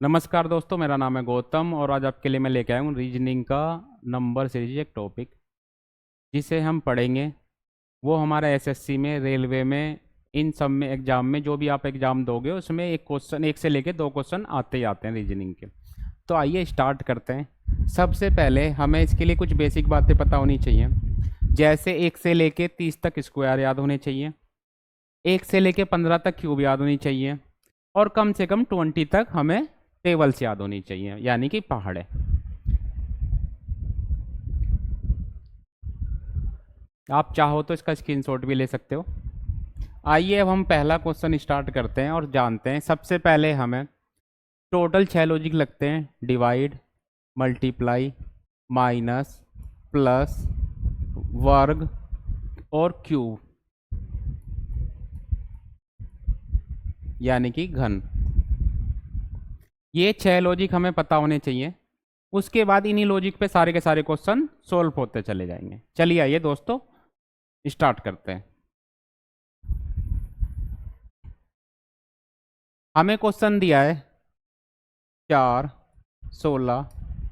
नमस्कार दोस्तों, मेरा नाम है गौतम और आज आपके लिए मैं लेके आया हूँ रीजनिंग का नंबर सीरीज एक टॉपिक जिसे हम पढ़ेंगे। वो हमारा एसएससी में, रेलवे में, इन सब में एग्जाम में, जो भी आप एग्जाम दोगे उसमें एक क्वेश्चन, एक से लेके दो क्वेश्चन आते ही आते हैं रीजनिंग के। तो आइए स्टार्ट करते हैं। सबसे पहले हमें इसके लिए कुछ बेसिक बातें पता होनी चाहिए, जैसे 1 से लेके 30 तक स्क्वायर याद होने चाहिए, 1 से लेके 15 तक क्यूब याद होनी चाहिए, और कम से कम 20 तक हमें टेबल्स याद होनी चाहिए, यानी कि पहाड़े। आप चाहो तो इसका स्क्रीनशॉट भी ले सकते हो। आइए अब हम पहला क्वेश्चन स्टार्ट करते हैं और जानते हैं। सबसे पहले हमें टोटल 6 लॉजिक लगते हैं: डिवाइड, मल्टीप्लाई, माइनस, प्लस, वर्ग और क्यूब, यानी कि घन। ये 6 लॉजिक हमें पता होने चाहिए। उसके बाद इन्हीं लॉजिक पे सारे के सारे क्वेश्चन सोल्व होते चले जाएंगे। चलिए आइए दोस्तों स्टार्ट करते हैं। हमें क्वेश्चन दिया है 4, 16,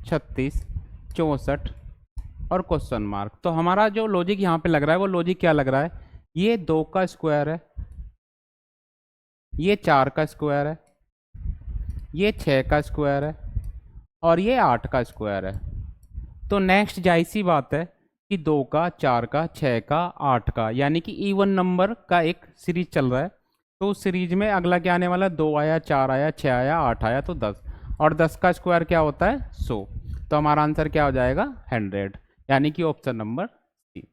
36, 64 और क्वेश्चन मार्क। तो हमारा जो लॉजिक यहाँ पे लग रहा है वो लॉजिक क्या लग रहा है? ये 2 का स्क्वायर है, ये 4 का स्क्वायर है, ये 6 का स्क्वायर है और ये 8 का स्क्वायर है। तो नेक्स्ट जाहिर सी बात है कि 2 का, 4 का, 6 का, 8 का, यानी कि इवन नंबर का एक सीरीज चल रहा है। तो उस सीरीज में अगला क्या आने वाला? 2 आया, 4 आया, 6 आया, 8 आया, तो 10। और 10 का स्क्वायर क्या होता है? 100। तो हमारा आंसर क्या हो जाएगा? 100, यानी कि ऑप्शन नंबर सी।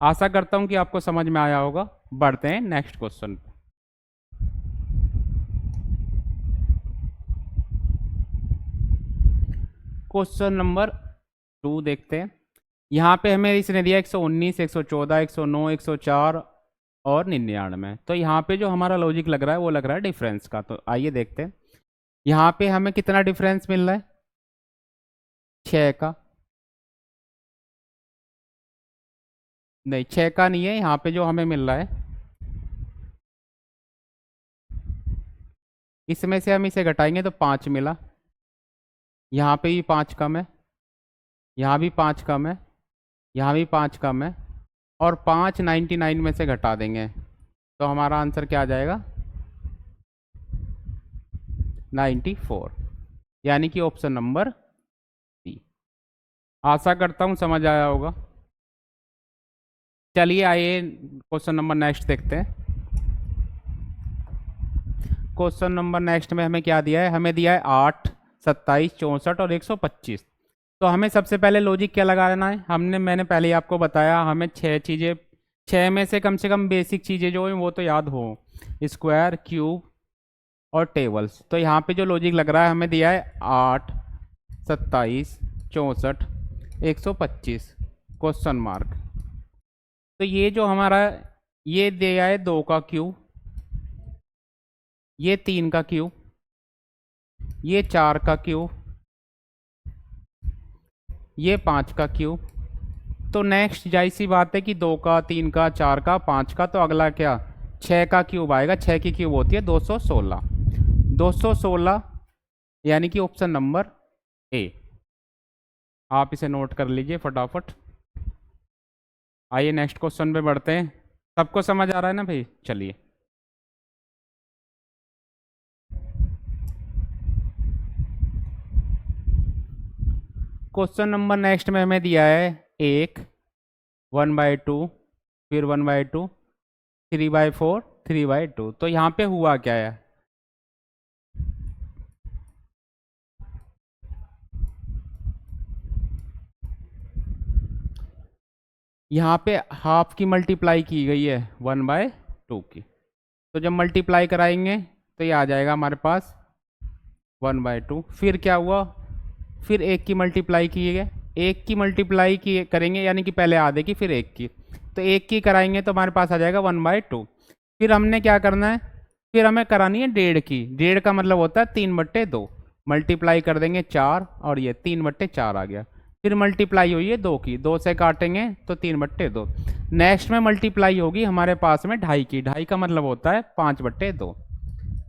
आशा करता हूँ कि आपको समझ में आया होगा। बढ़ते हैं नेक्स्ट क्वेश्चन पे। क्वेश्चन नंबर 2 देखते हैं। यहाँ पे हमें इसने दिया 119, 114, 109, 104 और 99। तो यहाँ पे जो हमारा लॉजिक लग रहा है वो लग रहा है डिफरेंस का। तो आइए देखते हैं यहाँ पे हमें कितना डिफरेंस मिल रहा है? 6 का। नहीं, 6 का नहीं है। यहाँ पे जो हमें मिल रहा है, इसमें से हम इसे घटाएंगे तो 5 मिला। यहाँ पे भी 5 कम है, यहाँ भी 5 कम है, यहाँ भी 5 कम है, और 5 99 में से घटा देंगे तो हमारा आंसर क्या आ जाएगा? 94, यानी कि ऑप्शन नंबर सी। आशा करता हूँ समझ आया होगा। चलिए आइए क्वेश्चन नंबर नेक्स्ट देखते हैं। क्वेश्चन नंबर नेक्स्ट में हमें क्या दिया है? हमें दिया है 8, 27, 64 और 125। तो हमें सबसे पहले लॉजिक क्या लगाना है? मैंने पहले ही आपको बताया, हमें 6 चीज़ें, 6 में से कम बेसिक चीज़ें जो हैं वो तो याद हो: स्क्वायर, क्यूब और टेबल्स। तो यहाँ पे जो लॉजिक लग रहा है, हमें दिया है 8, 27, 64, 125 क्वेश्चन मार्क। तो ये जो हमारा, ये दिया है 2 का क्यूब, ये 3 का क्यूब, ये 4 का क्यूब, ये 5 का क्यूब। तो नेक्स्ट जाहिर सी बात है कि 2 का, 3 का, 4 का, 5 का, तो अगला क्या? 6 का क्यूब आएगा। 6 की क्यूब होती है 216। 216 यानी कि ऑप्शन नंबर ए। आप इसे नोट कर लीजिए फटाफट। आइए नेक्स्ट क्वेश्चन पे बढ़ते हैं। सबको समझ आ रहा है ना भाई? चलिए। क्वेश्चन नंबर नेक्स्ट में हमें दिया है 1, 1/2, फिर 1/2, 3/4, 3/2। तो यहाँ पे हुआ क्या है? यहाँ पे हाफ की मल्टीप्लाई की गई है 1/2 की। तो जब मल्टीप्लाई कराएंगे तो ये आ जाएगा हमारे पास 1/2। फिर क्या हुआ? फिर 1 की मल्टीप्लाई की है, 1 की मल्टीप्लाई की करेंगे, यानी कि पहले आधे की फिर 1 की। तो 1 की कराएंगे तो हमारे पास आ जाएगा 1/2। फिर हमने क्या करना है? फिर हमें करानी है 1.5 की। 1.5 का मतलब होता है 3/2। मल्टीप्लाई कर देंगे 4 और ये 3/4 आ गया। फिर मल्टीप्लाई हुई है 2 की, 2 से काटेंगे तो 3/2। नेक्स्ट में मल्टीप्लाई होगी हमारे पास में 2.5 की। 2.5 का मतलब होता है 5/2।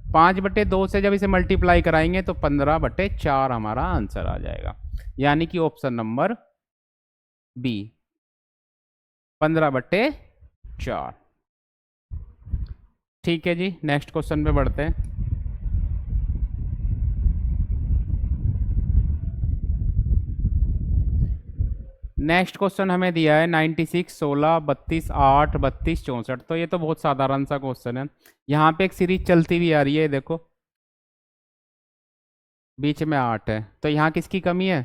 5/2 से जब इसे मल्टीप्लाई कराएंगे तो 15/4 हमारा आंसर आ जाएगा, यानी कि ऑप्शन नंबर बी 15/4। ठीक है जी, नेक्स्ट क्वेश्चन पे बढ़ते हैं। नेक्स्ट क्वेश्चन हमें दिया है 96, 16, 32, 8, 32, 64। तो ये तो बहुत साधारण सा क्वेश्चन है। यहाँ पे एक सीरीज चलती हुई आ रही है, देखो बीच में 8 है, तो यहाँ किसकी कमी है?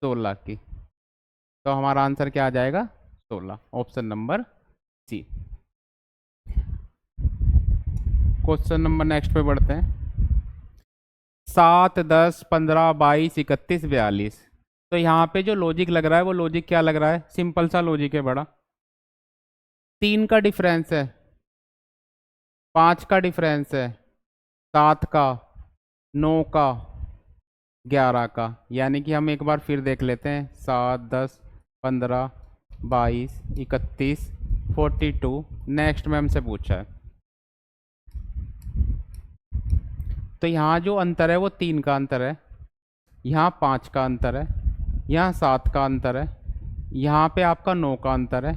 16 की। तो हमारा आंसर क्या आ जाएगा? 16, option number C. Question number next पे बढ़ते हैं। 7, 10, 15, 22, 31, 42। तो यहाँ पे जो लॉजिक लग रहा है वो लॉजिक क्या लग रहा है? सिंपल सा लॉजिक है बड़ा। 3 का डिफरेंस है, 5 का डिफरेंस है, 7 का, 9 का, 11 का। यानी कि हम एक बार फिर देख लेते हैं। 7, 10, 15, 22, 31, 42। नेक्स्ट में हमसे पूछा है, तो यहाँ जो अंतर है वो 3 का अंतर है, यहाँ 5 का अंतर है, यहाँ 7 का अंतर है, यहाँ पे आपका 9 का अंतर है,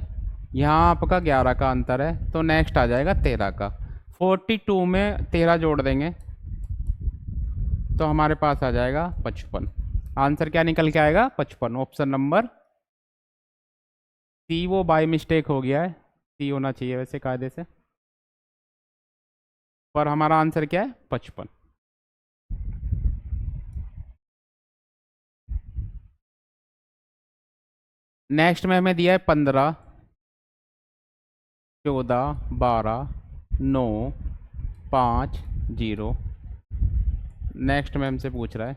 यहाँ आपका 11 का अंतर है। तो नेक्स्ट आ जाएगा 13 का। 42 में 13 जोड़ देंगे तो हमारे पास आ जाएगा 55। आंसर क्या निकल के आएगा? 55, ऑप्शन नंबर सी। वो बाय मिस्टेक हो गया है, सी होना चाहिए वैसे कायदे से, पर हमारा आंसर क्या है? 55। नेक्स्ट में हमें दिया है 15, 14, 12, 9, 5, 0। नेक्स्ट में हमसे पूछ रहा है,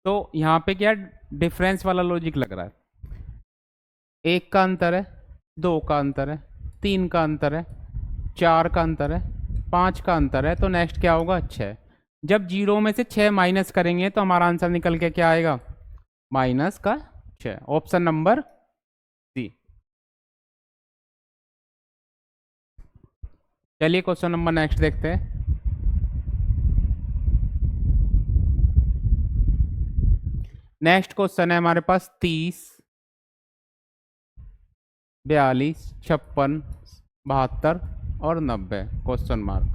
तो यहाँ पे क्या डिफरेंस वाला लॉजिक लग रहा है। 1 का अंतर है, 2 का अंतर है, 3 का अंतर है, 4 का अंतर है, 5 का अंतर है। तो नेक्स्ट क्या होगा? 6। जब 0 में से 6 माइनस करेंगे तो हमारा आंसर निकल के क्या आएगा? माइनस का 6, ऑप्शन नंबर सी। चलिए क्वेश्चन नंबर नेक्स्ट देखते हैं। नेक्स्ट क्वेश्चन है हमारे पास 30, 42, 56, 72 और 90 क्वेश्चन मार्क।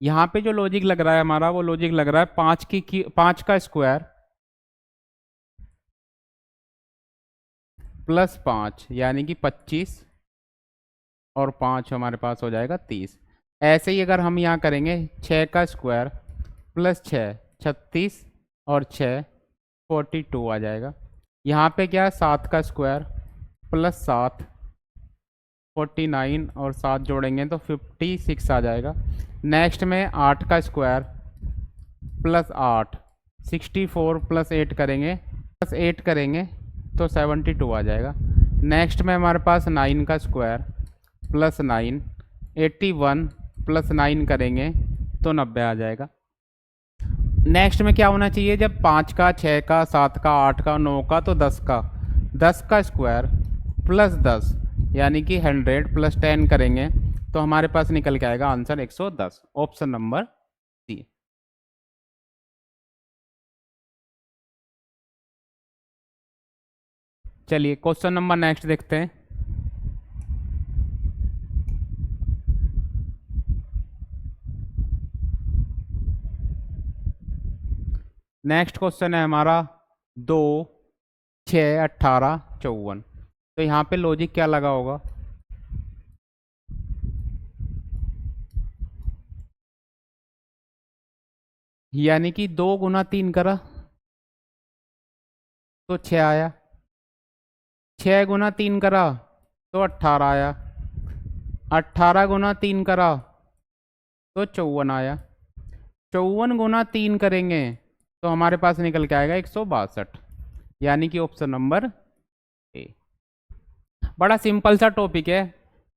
यहाँ पे जो लॉजिक लग रहा है हमारा वो लॉजिक लग रहा है 5 का स्क्वायर प्लस 5 यानी कि 25 और 5 हमारे पास हो जाएगा 30। ऐसे ही अगर हम यहाँ करेंगे 6 का स्क्वायर प्लस 6 36 और 6 42 आ जाएगा। यहाँ पे क्या है? 7 का स्क्वायर प्लस 7 49 और 7 जोड़ेंगे तो 56 आ जाएगा। नेक्स्ट में 8 का स्क्वायर प्लस 8 64 प्लस 8 करेंगे तो 72 आ जाएगा। नेक्स्ट में हमारे पास 9 का स्क्वायर प्लस 9 81 प्लस 9 करेंगे तो 90 आ जाएगा। नेक्स्ट में क्या होना चाहिए? जब 5 का, 6 का, 7 का, 8 का, 9 का, तो 10 का स्क्वायर प्लस 10 यानी कि 100 प्लस 10 करेंगे तो हमारे पास निकल के आएगा आंसर 110, ऑप्शन नंबर सी। चलिए क्वेश्चन नंबर नेक्स्ट देखते हैं। नेक्स्ट क्वेश्चन है हमारा 2, 6, 18, 54। तो यहाँ पे लॉजिक क्या लगा होगा? यानी कि 2 गुना 3 करा तो 6 आया, 6 गुना 3 करा तो 18 आया, 18 गुना 3 करा तो 54 आया, 54 गुना 3 करेंगे तो हमारे पास निकल के आएगा 162, यानी कि ऑप्शन नंबर ए। बड़ा सिंपल सा टॉपिक है,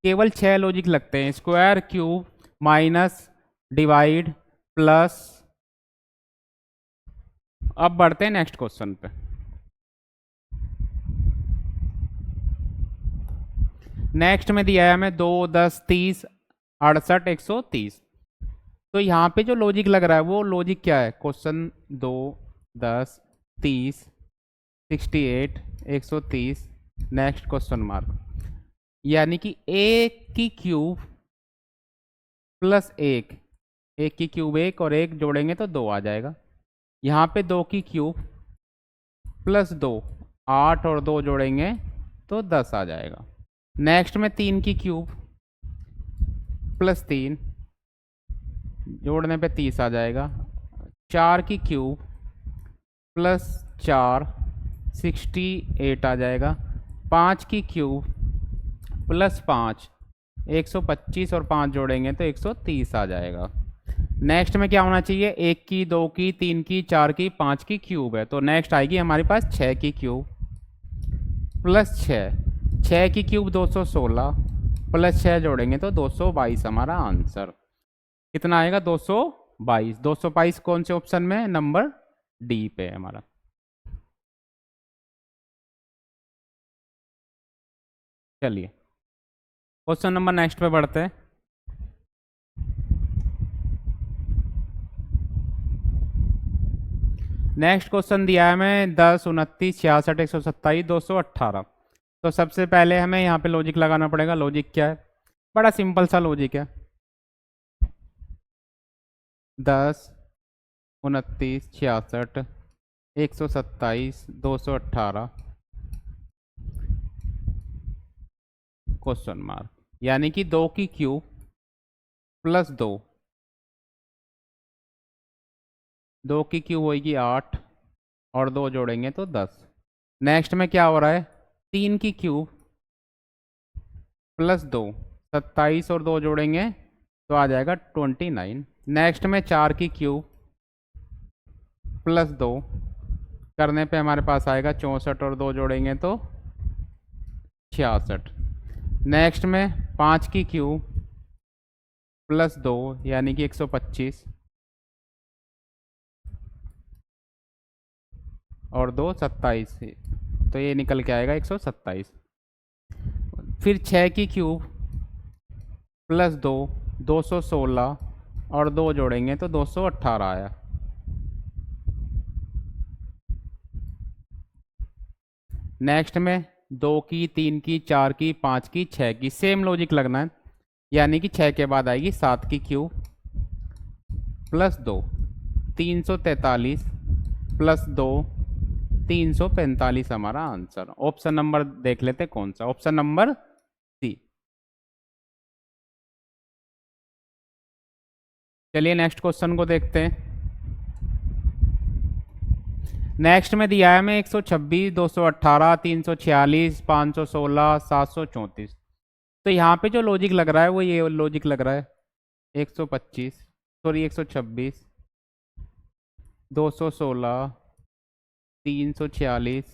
केवल 6 लॉजिक लगते हैं। Square, cube, minus, divide, plus. अब बढ़ते हैं नेक्स्ट क्वेश्चन पे। नेक्स्ट में दिया है हमें 2, 10, 30, 68 130। तो यहाँ पे जो लॉजिक लग रहा है वो लॉजिक क्या है, क्वेश्चन 2 10 30 68 130 नेक्स्ट क्वेश्चन मार्क, यानी कि ए की क्यूब प्लस एक की क्यूब एक और एक जोड़ेंगे तो 2 आ जाएगा। यहाँ पे 2 की क्यूब प्लस 2 8 और 2 जोड़ेंगे तो 10 आ जाएगा। नेक्स्ट में 3 की क्यूब प्लस 3 जोड़ने पे 30 आ जाएगा। 4 की क्यूब प्लस 4 68 आ जाएगा। 5 की क्यूब प्लस 5 125 और 5 जोड़ेंगे तो 130 आ जाएगा। नेक्स्ट में क्या होना चाहिए, 1 की 2 की 3 की 4 की 5 की क्यूब है, तो नेक्स्ट आएगी हमारे पास 6 की क्यूब प्लस 6 की क्यूब 216 प्लस 6 जोड़ेंगे तो 222 हमारा आंसर। कितना आएगा, 222। 222 कौन से ऑप्शन में, नंबर डी पे है हमारा। चलिए क्वेश्चन नंबर नेक्स्ट पे बढ़ते हैं। नेक्स्ट क्वेश्चन दिया है हमें 10 29 66 127 218। तो सबसे पहले हमें यहाँ पे लॉजिक लगाना पड़ेगा। लॉजिक क्या है, बड़ा सिंपल सा लॉजिक है। 10 29 66 127 218 क्वेश्चन मार्क, यानी कि 2 की क्यूब प्लस 2 की क्यूब होगी 8 और 2 जोड़ेंगे तो 10। नेक्स्ट में क्या हो रहा है, 3 की क्यूब प्लस 2 27 और 2 जोड़ेंगे तो आ जाएगा 29। नेक्स्ट में 4 की क्यूब प्लस 2 करने पे हमारे पास आएगा 64 और 2 जोड़ेंगे तो 66। नेक्स्ट में 5 की क्यूब प्लस 2 यानी कि 125 और 2 27, तो ये निकल के आएगा 127। फिर 6 की क्यूब प्लस 2 216 और 2 जोड़ेंगे तो 218 आया। नेक्स्ट में 2 की 3 की 4 की 5 की 6 की, सेम लॉजिक लगना है, यानी कि 6 के बाद आएगी 7 की क्यूब प्लस 2 343 प्लस 2 345 हमारा आंसर। ऑप्शन नंबर देख लेते कौन सा, ऑप्शन नंबर सी। चलिए नेक्स्ट क्वेश्चन को देखते हैं। नेक्स्ट में दिया है हमें 126 218 346 516 734। तो यहाँ पे जो लॉजिक लग रहा है वो ये लॉजिक लग रहा है, 125 सॉरी 126 216 346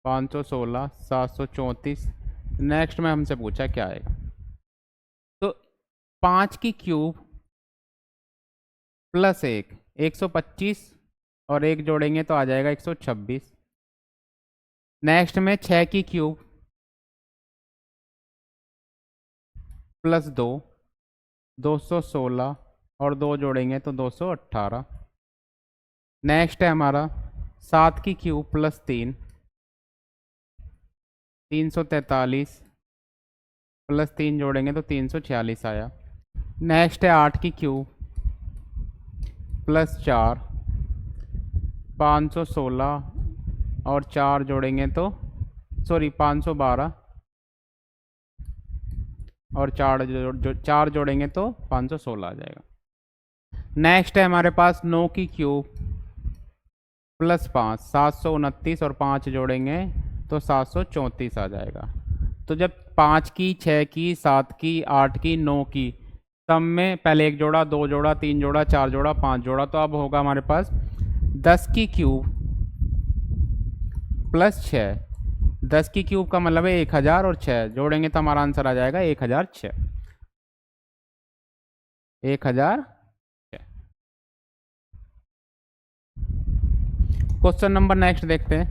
516 734। नेक्स्ट में हमसे पूछा क्या आएगा, तो 5 की क्यूब प्लस 125 और 1 जोड़ेंगे तो आ जाएगा 126। नेक्स्ट में 6 की क्यूब प्लस 2 216 और 2 जोड़ेंगे तो 218। नेक्स्ट है हमारा 7 की क्यूब प्लस 3 343 प्लस 3 जोड़ेंगे तो 346 आया। नेक्स्ट है 8 की क्यूब प्लस 4 516 और 4 जोड़ेंगे तो सॉरी 512 और 4 जोड़ेंगे तो 516 आ जाएगा। नेक्स्ट है हमारे पास 9 की क्यूब प्लस 5 729 और 5 जोड़ेंगे तो 734 आ जाएगा। तो जब 5 की 6 की 7 की 8 की 9 की सब में पहले 1 जोड़ा 2 जोड़ा 3 जोड़ा 4 जोड़ा 5 जोड़ा, तो अब होगा हमारे पास 10 की क्यूब प्लस 6। 10 की क्यूब का मतलब है 1000 और 6 जोड़ेंगे तो हमारा आंसर आ जाएगा 1006। 1006। क्वेश्चन नंबर नेक्स्ट देखते हैं।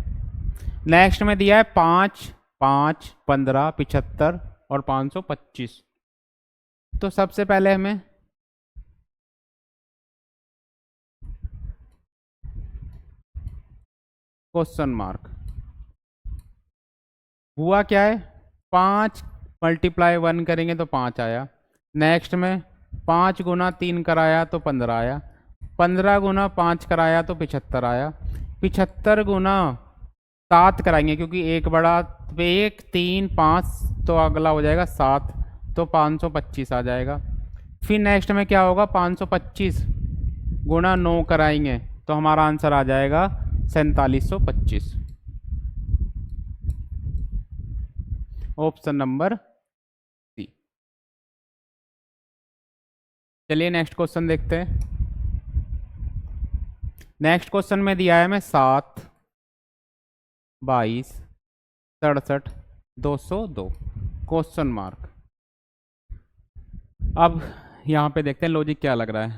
नेक्स्ट में दिया है 5 5 15 75 और 525। तो सबसे पहले हमें क्वेश्चन मार्क, हुआ क्या है, 5 × 1 करेंगे तो 5 आया। नेक्स्ट में 5 × 3 कराया तो 15 आया। 15 × 5 कराया तो 75 आया। 75 × 7 कराएंगे क्योंकि एक बड़ा, 1 3 5, तो अगला हो जाएगा 7, तो 525 आ जाएगा। फिर नेक्स्ट में क्या होगा, 525 × 9 कराएंगे तो हमारा आंसर आ जाएगा 4725। Option number C. चलिए नेक्स्ट क्वेश्चन देखते हैं। नेक्स्ट क्वेश्चन में दिया है हमें 7, 22, 67, 202, क्वेश्चन मार्क। अब यहाँ पे देखते हैं लॉजिक क्या लग रहा है।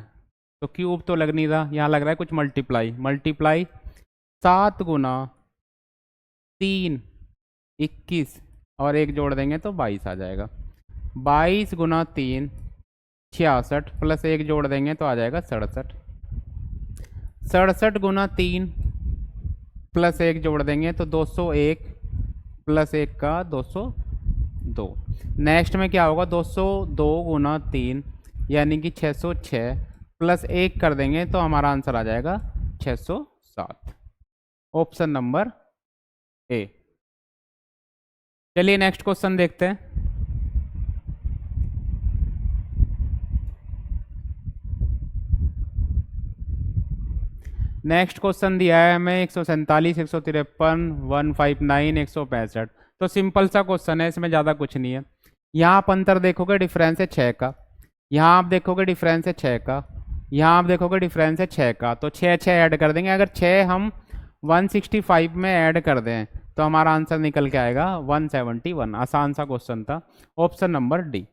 तो क्यूब तो लग नहीं रहा, यहाँ लग रहा है कुछ मल्टीप्लाई। मल्टीप्लाई 7 × 3 21 और 1 जोड़ देंगे तो 22 आ जाएगा। 22 × 3 66 प्लस 1 जोड़ देंगे तो आ जाएगा 67। 67 × 3 प्लस 1 जोड़ देंगे तो 201 प्लस 1 का 202। नेक्स्ट में क्या होगा, 202 × 3 यानी कि 606 प्लस 1 कर देंगे तो हमारा आंसर आ जाएगा 607। Option number A. चलिए नेक्स्ट क्वेश्चन देखते हैं। नेक्स्ट क्वेश्चन दिया है हमें 147, 153, 159, 165। तो सिंपल सा क्वेश्चन है, इसमें ज़्यादा कुछ नहीं है। यहाँ आप अंतर देखोगे, डिफरेंस है 6 का। यहाँ आप देखोगे डिफरेंस है 6 का। यहाँ आप देखोगे डिफरेंस है 6 का। तो 6 6 ऐड कर देंगे। अगर 6 हम 165 में ऐड कर दें तो हमारा आंसर निकल के आएगा 171। आसान सा क्वेश्चन था। Option number D.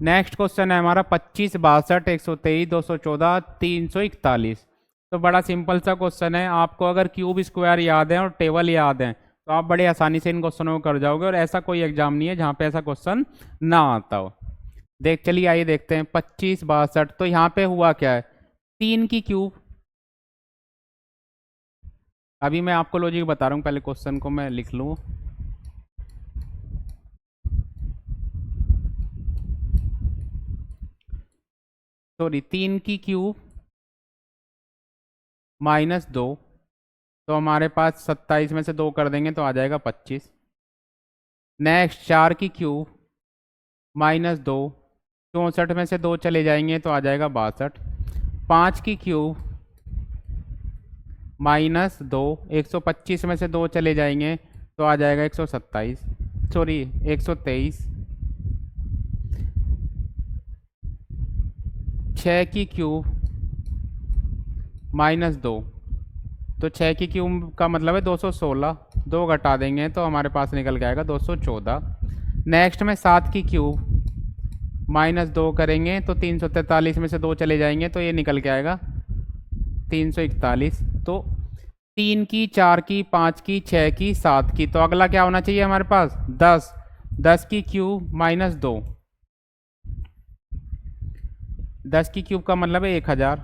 Next question है हमारा 25, 62, 123, 214, 341। तो बड़ा सिंपल सा क्वेश्चन है। आपको अगर क्यूब स्क्वायर याद है और टेबल याद है तो आप बड़े आसानी से इन क्वेश्चनों को कर जाओगे, और ऐसा कोई एग्जाम नहीं है जहाँ पे ऐसा क्वेश्चन ना आता हो। चलिए आइए देखते हैं। 25, 62, तो यहाँ पे हुआ क्या है, 3 की क्यूब। अभी मैं आपको लॉजिक बता रहा हूँ, पहले क्वेश्चन को मैं लिख लूँ। सॉरी, 3 की क्यूब -2, तो हमारे पास 27 में से 2 कर देंगे तो आ जाएगा 25। नेक्स्ट 4 की क्यूब -2, 64 में से 2 चले जाएंगे तो आ जाएगा 62। 5 की क्यूब -2, 125 में से 2 चले जाएंगे तो आ जाएगा 127, सॉरी 123। 6 की क्यूब -2, तो 6 की क्यूब का मतलब है 216, 2 घटा देंगे तो हमारे पास निकल के आएगा 214। नेक्स्ट में 7 की क्यूब -2 करेंगे तो 343 में से 2 चले जाएंगे तो ये निकल के आएगा 341। तो 3 की, 4 की, 5 की, 6 की, 7 की, तो अगला क्या होना चाहिए हमारे पास, 10। 10 की क्यूब -2, 10 की क्यूब का मतलब है 1000।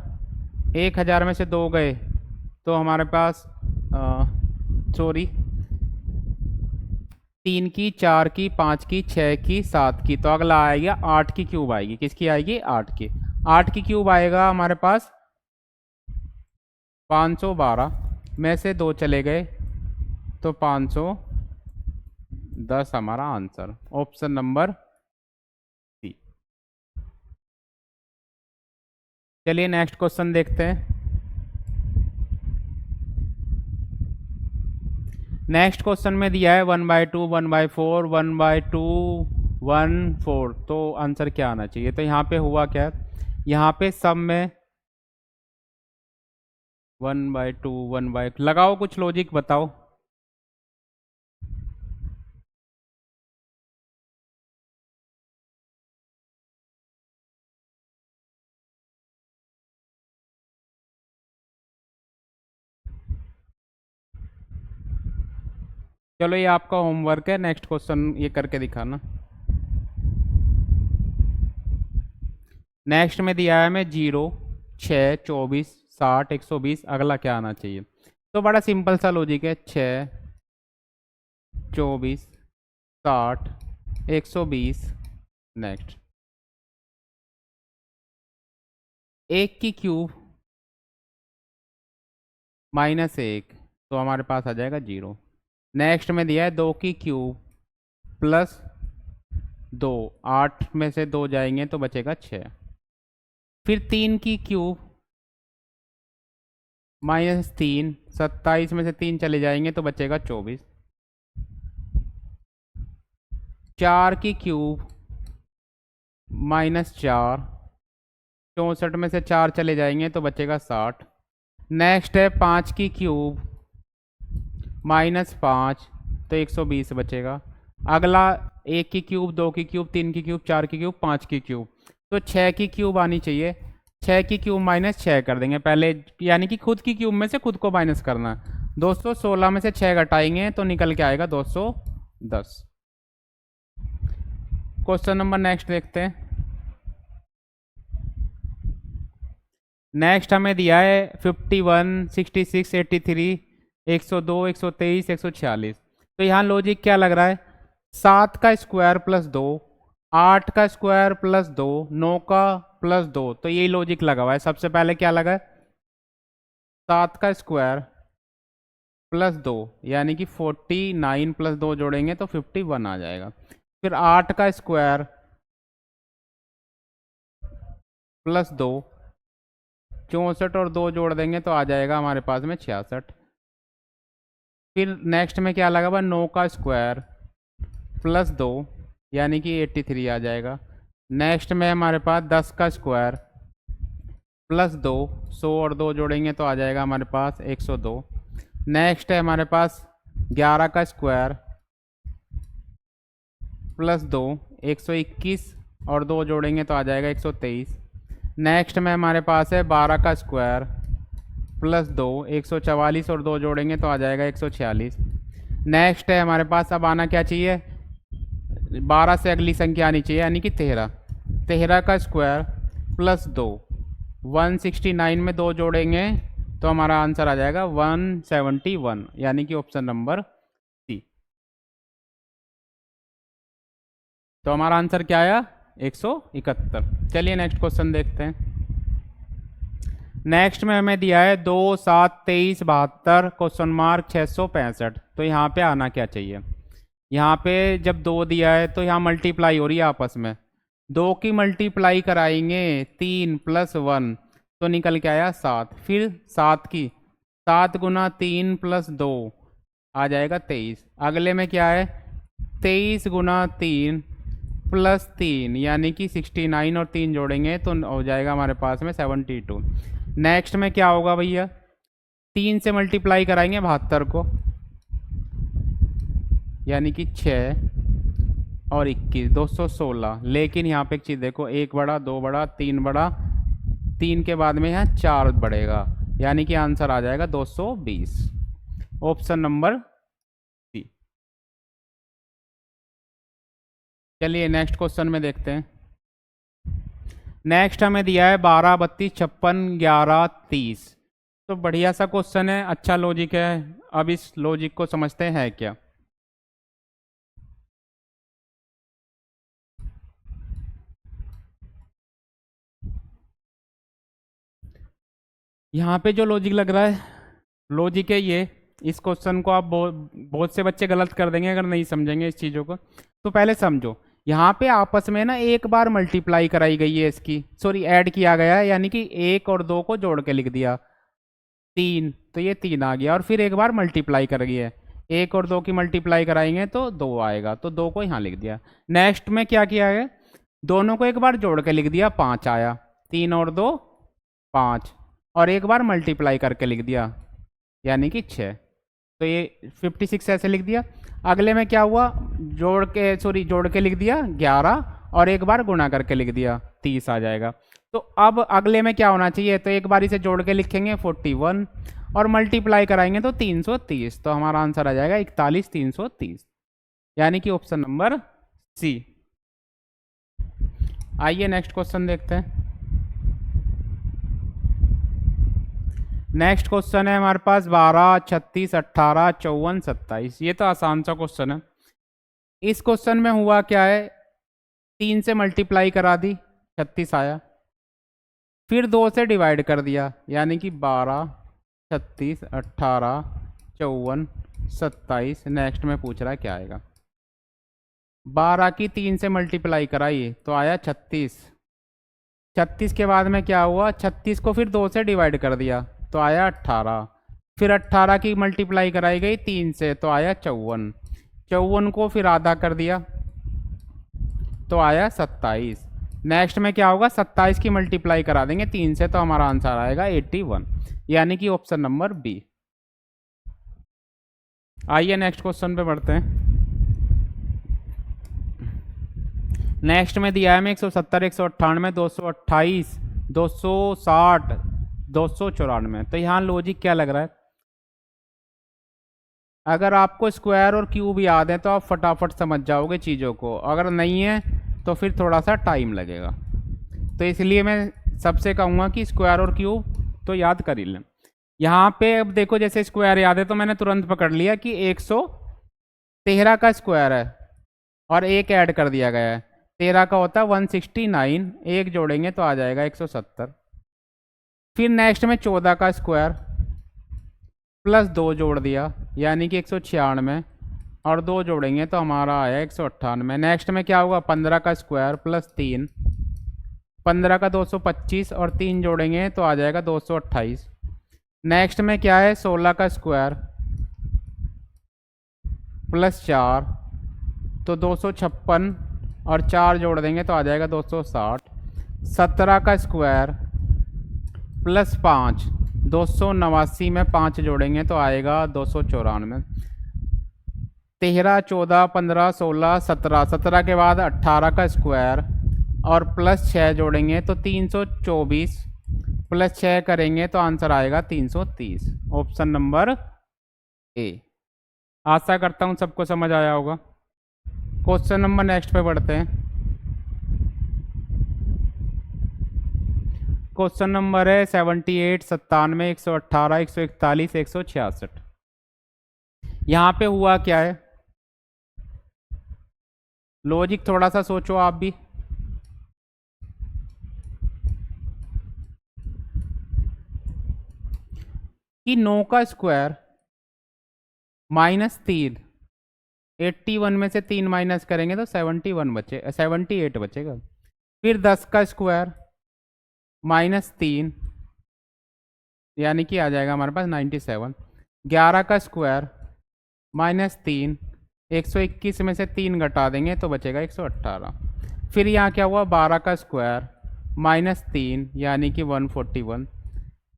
1000 में से 2 गए तो हमारे पास सॉरी 3 की, 4 की, 5 की, 6 की, 7 की, तो अगला आएगा 8 की क्यूब आएगी। किसकी आएगी, 8 की। 8 की क्यूब आएगा हमारे पास 512 में से 2 चले गए तो 510 हमारा आंसर। Option number C. चलिए नेक्स्ट क्वेश्चन देखते हैं। नेक्स्ट क्वेश्चन में दिया है 1/2, 1/4, 1/2, 1/4। तो आंसर क्या आना चाहिए। तो यहाँ पे हुआ क्या, यहाँ पे सब में 1/2, 1/, लगाओ कुछ लॉजिक बताओ। चलो ये आपका होमवर्क है, नेक्स्ट क्वेश्चन ये करके दिखाना। नेक्स्ट में दिया है हमें 0, 6, 24, 60, 120, अगला क्या आना चाहिए। तो बड़ा सिंपल सा लॉजिक है, 6, 24, 60, 120। नेक्स्ट 1 की क्यूब -1, तो हमारे पास आ जाएगा 0। नेक्स्ट में दिया है 2 की क्यूब प्लस 2, 8 में से 2 जाएंगे तो बचेगा 6। फिर 3 की क्यूब -3, 27 में से 3 चले जाएंगे तो बचेगा 24। 4 की क्यूब -4, 64 में से 4 चले जाएंगे तो बचेगा 60। नेक्स्ट है 5 की क्यूब -5, तो 120 बचेगा। अगला 1 की क्यूब, 2 की क्यूब, 3 की क्यूब, 4 की क्यूब, 5 की क्यूब, तो 6 की क्यूब आनी चाहिए। 6 की क्यूब -6 कर देंगे पहले, यानी कि खुद की क्यूब में से खुद को माइनस करना। 216 में से 6 घटाएंगे तो निकल के आएगा 210। क्वेश्चन नंबर नेक्स्ट देखते हैं। नेक्स्ट हमें दिया है 51, 66, 83, 102, 123, 146। तो यहाँ लॉजिक क्या लग रहा है, 7 का स्क्वायर प्लस 2, 8 का स्क्वायर प्लस 2, 9 का प्लस 2, तो यही लॉजिक लगा हुआ है। सबसे पहले क्या लगा है, 7 का स्क्वायर प्लस 2, यानी कि 49 प्लस 2 जोड़ेंगे तो 51 आ जाएगा। फिर 8 का स्क्वायर प्लस 2, 64 और 2 जोड़ देंगे तो आ जाएगा हमारे पास में 66। फिर नेक्स्ट में क्या लगा हुआ, 9 का स्क्वायर प्लस 2, यानी कि 83 आ जाएगा। नेक्स्ट में हमारे पास 10 का स्क्वायर प्लस 2, 100 और 2 जोड़ेंगे तो आ जाएगा हमारे पास 102। नेक्स्ट है हमारे पास 11 का स्क्वायर प्लस 2, 121 और 2 जोड़ेंगे तो आ जाएगा 123। नेक्स्ट में हमारे पास है 12 का स्क्वायर प्लस 2, 144 और 2 जोड़ेंगे तो आ जाएगा 146। नेक्स्ट है हमारे पास, अब आना क्या चाहिए, 12 से अगली संख्या आनी चाहिए, यानी कि 13। 13 का स्क्वायर प्लस 2, 169 में 2 जोड़ेंगे तो हमारा आंसर आ जाएगा 171, यानी कि ऑप्शन नंबर सी। तो हमारा आंसर क्या आया, 171। चलिए नेक्स्ट क्वेश्चन देखते हैं। नेक्स्ट में हमें दिया है 2, 7, 23, 72, क्वेश्चन मार्क 665। तो यहाँ पे आना क्या चाहिए, यहाँ पे जब 2 दिया है तो यहाँ मल्टीप्लाई हो रही है आपस में, 2 की मल्टीप्लाई कराएंगे 3 + 1 तो निकल के आया 7। फिर 7 की 7 गुना 3 + 2 आ जाएगा 23। अगले में क्या है, 23 गुना 3 + 3, यानी कि 69 और 3 जोड़ेंगे तो हो जाएगा हमारे पास में 72। नेक्स्ट में क्या होगा भैया, 3 से मल्टीप्लाई कराएंगे 72 को, यानी कि 6 और 21, 216। लेकिन यहाँ पे एक चीज़ देखो, 1 बड़ा, 2 बड़ा, 3 बड़ा, 3 के बाद में यहाँ 4 बढ़ेगा, यानी कि आंसर आ जाएगा 220, ऑप्शन नंबर सी। चलिए नेक्स्ट क्वेश्चन में देखते हैं। नेक्स्ट हमें दिया है 12, 32, 56, 11, 30। तो बढ़िया सा क्वेश्चन है, अच्छा लॉजिक है। अब इस लॉजिक को समझते हैं क्या। यहाँ पे जो लॉजिक लग रहा है, लॉजिक है ये, इस क्वेश्चन को आप बहुत से बच्चे गलत कर देंगे अगर नहीं समझेंगे इस चीज़ों को। तो पहले समझो, यहाँ पे आपस में ना एक बार मल्टीप्लाई कराई गई है, इसकी सॉरी ऐड किया गया है, यानी कि 1 और 2 को जोड़ के लिख दिया 3, तो ये 3 आ गया। और फिर एक बार मल्टीप्लाई कर गई है, 1 और 2 की मल्टीप्लाई कराएंगे तो 2 आएगा, तो 2 को यहाँ लिख दिया। नेक्स्ट में क्या किया है, दोनों को एक बार जोड़ के लिख दिया, 5 आया, 3 और 2 5, और एक बार मल्टीप्लाई करके लिख दिया, यानी कि 6, तो ये 56 ऐसे लिख दिया। अगले में क्या हुआ, जोड़ के लिख दिया 11, और एक बार गुणा करके लिख दिया 30 आ जाएगा। तो अब अगले में क्या होना चाहिए, तो एक बार इसे जोड़ के लिखेंगे 41, और मल्टीप्लाई कराएंगे तो 330, तो हमारा आंसर आ जाएगा 41,330, यानी कि ऑप्शन नंबर सी। आइए नेक्स्ट क्वेश्चन देखते हैं। नेक्स्ट क्वेश्चन है हमारे पास 12, 36, 18, 54, 27। ये तो आसान सा क्वेश्चन है। इस क्वेश्चन में हुआ क्या है, 3 से मल्टीप्लाई करा दी, 36 आया, फिर 2 से डिवाइड कर दिया, यानी कि 12, 36, 18, 54, 27। नेक्स्ट में पूछ रहा है क्या आएगा। 12 की 3 से मल्टीप्लाई कराई तो आया 36। 36 के बाद में क्या हुआ, 36 को फिर 2 से डिवाइड कर दिया तो आया 18। फिर 18 की मल्टीप्लाई कराई गई 3 से तो आया 54। 54 को फिर आधा कर दिया तो आया 27। नेक्स्ट में क्या होगा, 27 की मल्टीप्लाई करा देंगे 3 से तो हमारा आंसर आएगा 81, यानी कि ऑप्शन नंबर बी। आइए नेक्स्ट क्वेश्चन पे बढ़ते हैं। नेक्स्ट में दिया है हमें 170, 198, 228, 260, 294। तो यहाँ लॉजिक क्या लग रहा है, अगर आपको स्क्वायर और क्यूब याद है तो आप फटाफट समझ जाओगे चीज़ों को, अगर नहीं है तो फिर थोड़ा सा टाइम लगेगा। तो इसलिए मैं सबसे कहूँगा कि स्क्वायर और क्यूब तो याद कर ही लें। यहाँ पे अब देखो, जैसे स्क्वायर याद है तो मैंने तुरंत पकड़ लिया कि 113 का स्क्वायर है और एक ऐड कर दिया गया है, 13 का होता है 169, एक जोड़ेंगे तो आ जाएगा 170। फिर नेक्स्ट में 14 का स्क्वायर प्लस 2 जोड़ दिया, यानी कि 196, और 2 जोड़ेंगे तो हमारा आया 198। नेक्स्ट में क्या होगा, 15 का स्क्वायर प्लस 3, 15 का 225 और 3 जोड़ेंगे तो आ जाएगा 228। नेक्स्ट में क्या है, 16 का स्क्वायर प्लस 4 तो 256 और 4 जोड़ देंगे तो आ जाएगा 260। 17 का स्क्वायर प्लस 5, 289 में 5 जोड़ेंगे तो आएगा 294। 13, 14, 15, 16, 17, 17 के बाद 18 का स्क्वायर और प्लस 6 जोड़ेंगे तो 324, प्लस 6 करेंगे तो आंसर आएगा 330, ऑप्शन नंबर ए। आशा करता हूँ सबको समझ आया होगा। क्वेश्चन नंबर नेक्स्ट पे बढ़ते हैं। क्वेश्चन नंबर है 78, 97, 118, 141, 166। यहाँ पे हुआ क्या है, लॉजिक थोड़ा सा सोचो आप भी। कि 9 का स्क्वायर -3, 81 में से 3 माइनस करेंगे तो 71 बचे, 78 बचेगा। फिर 10 का स्क्वायर -3, यानी कि आ जाएगा हमारे पास 97। 11 का स्क्वायर -3, 121 में से 3 घटा देंगे तो बचेगा 118। फिर यहाँ क्या हुआ, 12 का स्क्वायर -3, यानी कि 141।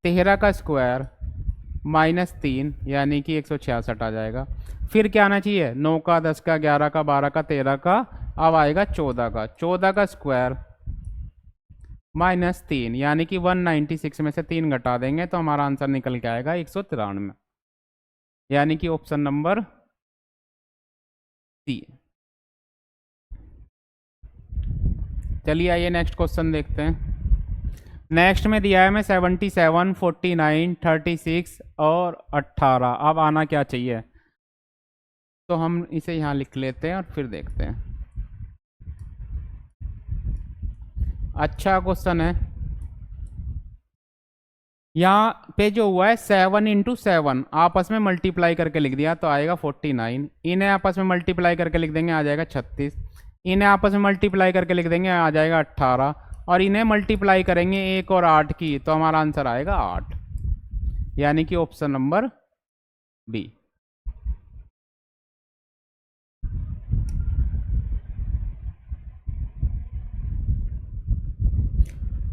13 का स्क्वायर -3, यानी कि 166 आ जाएगा। फिर क्या आना चाहिए, 9 का, 10 का, 11 का, 12 का, 13 का, अब आएगा 14 का। 14 का स्क्वायर -3, यानी कि 196 में से 3 घटा देंगे तो हमारा आंसर निकल के आएगा 193, यानी कि ऑप्शन नंबर सी। चलिए आइए नेक्स्ट क्वेश्चन देखते हैं। नेक्स्ट में दिया है हमें 77, 49, 36 और 18। अब आना क्या चाहिए, तो हम इसे यहाँ लिख लेते हैं और फिर देखते हैं। अच्छा क्वेश्चन है। यहाँ पे जो हुआ है 7 इंटू 7 आपस में मल्टीप्लाई करके लिख दिया तो आएगा 49। इन्हें आपस में मल्टीप्लाई करके लिख देंगे आ जाएगा 36। इन्हें आपस में मल्टीप्लाई करके लिख देंगे आ जाएगा 18। और इन्हें मल्टीप्लाई करेंगे 1 और 8 की तो हमारा आंसर आएगा 8, यानी कि option number B.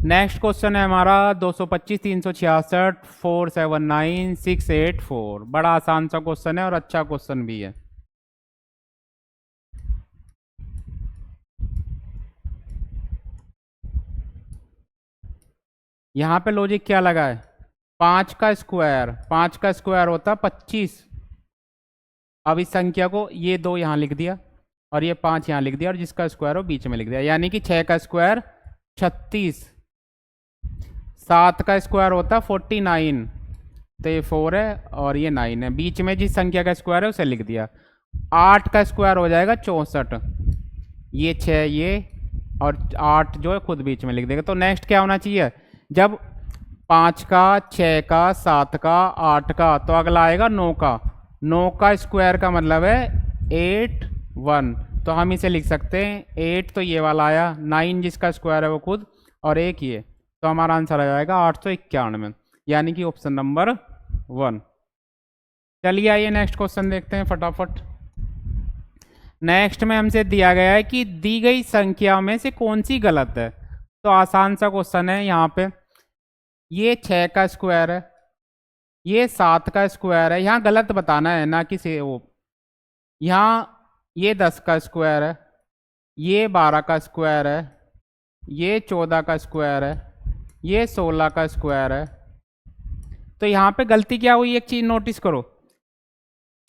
Next question है हमारा 225, 366, 479, 684। बड़ा आसान सा क्वेश्चन है और अच्छा क्वेश्चन भी है। यहाँ पे लॉजिक क्या लगा है, 5 का स्क्वायर होता 25। अब इस संख्या को ये 2 यहाँ लिख दिया और ये 5 यहाँ लिख दिया और जिसका स्क्वायर हो बीच में लिख दिया, यानी कि 6 का स्क्वायर 36। 7 का स्क्वायर होता 49, तो ये 4 है और ये 9 है, बीच में जिस संख्या का स्क्वायर है उसे लिख दिया। 8 का स्क्वायर हो जाएगा 64, ये 6 ये और 8 जो है खुद बीच में लिख देगा। तो नेक्स्ट क्या होना चाहिए, जब 5 का 6 का 7 का 8 का, तो अगला आएगा 9 का। 9 का स्क्वायर का मतलब है 8 1, तो हम इसे लिख सकते हैं 8 तो ये वाला आया, 9 जिसका स्क्वायर है वो खुद और एक ये, तो हमारा आंसर आ जाएगा 891, यानी कि ऑप्शन नंबर 1। चलिए आइए नेक्स्ट क्वेश्चन देखते हैं फटाफट। नेक्स्ट में हमसे दिया गया है कि दी गई संख्या में से कौन सी गलत है। तो आसान सा क्वेश्चन है, यहाँ पे ये 6 का स्क्वायर है, ये 7 का स्क्वायर है, यहाँ गलत बताना है ना कि से वो, यहाँ ये 10 का स्क्वायर है, ये 12 का स्क्वायर है, ये 14 का स्क्वायर है, ये 16 का स्क्वायर है। तो यहाँ पे गलती क्या हुई, एक चीज नोटिस करो,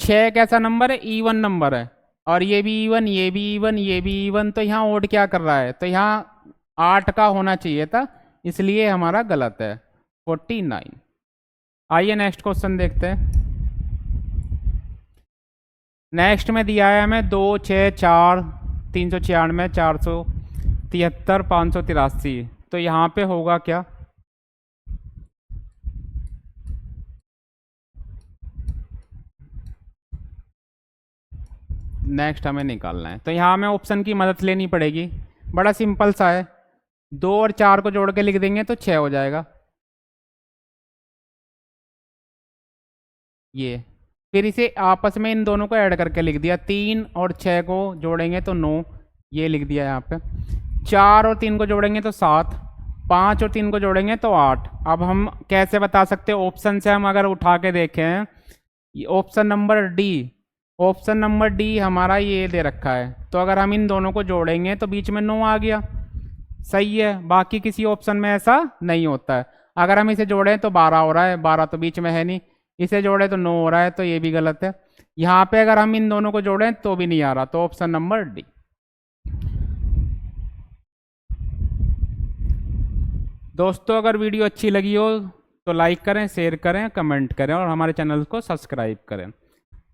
6 कैसा नंबर है, इवन नंबर है, और ये भी इवन, ये भी इवन, ये भी इवन, तो यहाँ ओड क्या कर रहा है, तो यहाँ 8 का होना चाहिए था, इसलिए हमारा गलत है 49। आइए नेक्स्ट क्वेश्चन देखते हैं। नेक्स्ट में दिया है हमें 2 6 4 396 473 583, तो यहाँ पे होगा क्या, नेक्स्ट हमें निकालना है। तो यहाँ हमें ऑप्शन की मदद लेनी पड़ेगी, बड़ा सिंपल सा है, 2 और 4 को जोड़ के लिख देंगे तो 6 हो जाएगा, ये फिर इसे आपस में इन दोनों को ऐड करके लिख दिया, 3 और 6 को जोड़ेंगे तो 9, ये लिख दिया यहाँ पे, 4 और 3 को जोड़ेंगे तो 7, 5 और 3 को जोड़ेंगे तो 8। अब हम कैसे बता सकते हैं, ऑप्शन से हम अगर उठा के देखें, ऑप्शन नंबर डी हमारा ये दे रखा है, तो अगर हम इन दोनों को जोड़ेंगे तो बीच में 9 आ गया, सही है। बाकी किसी ऑप्शन में ऐसा नहीं होता है, अगर हम इसे जोड़ें तो 12 हो रहा है, 12 तो बीच में है नहीं, इसे जोड़े तो 9 हो रहा है, तो ये भी गलत है। यहाँ पे अगर हम इन दोनों को जोड़ें तो भी नहीं आ रहा, तो ऑप्शन नंबर डी। दोस्तों अगर वीडियो अच्छी लगी हो तो लाइक करें, शेयर करें, कमेंट करें और हमारे चैनल को सब्सक्राइब करें।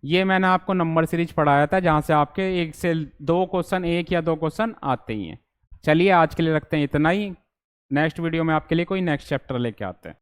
ये मैंने आपको नंबर सीरीज पढ़ाया था जहाँ से आपके 1 से 2 क्वेश्चन, 1 या 2 क्वेश्चन आते ही हैं। चलिए आज के लिए रखते हैं इतना ही, नेक्स्ट वीडियो में आपके लिए कोई नेक्स्ट चैप्टर लेके आते हैं।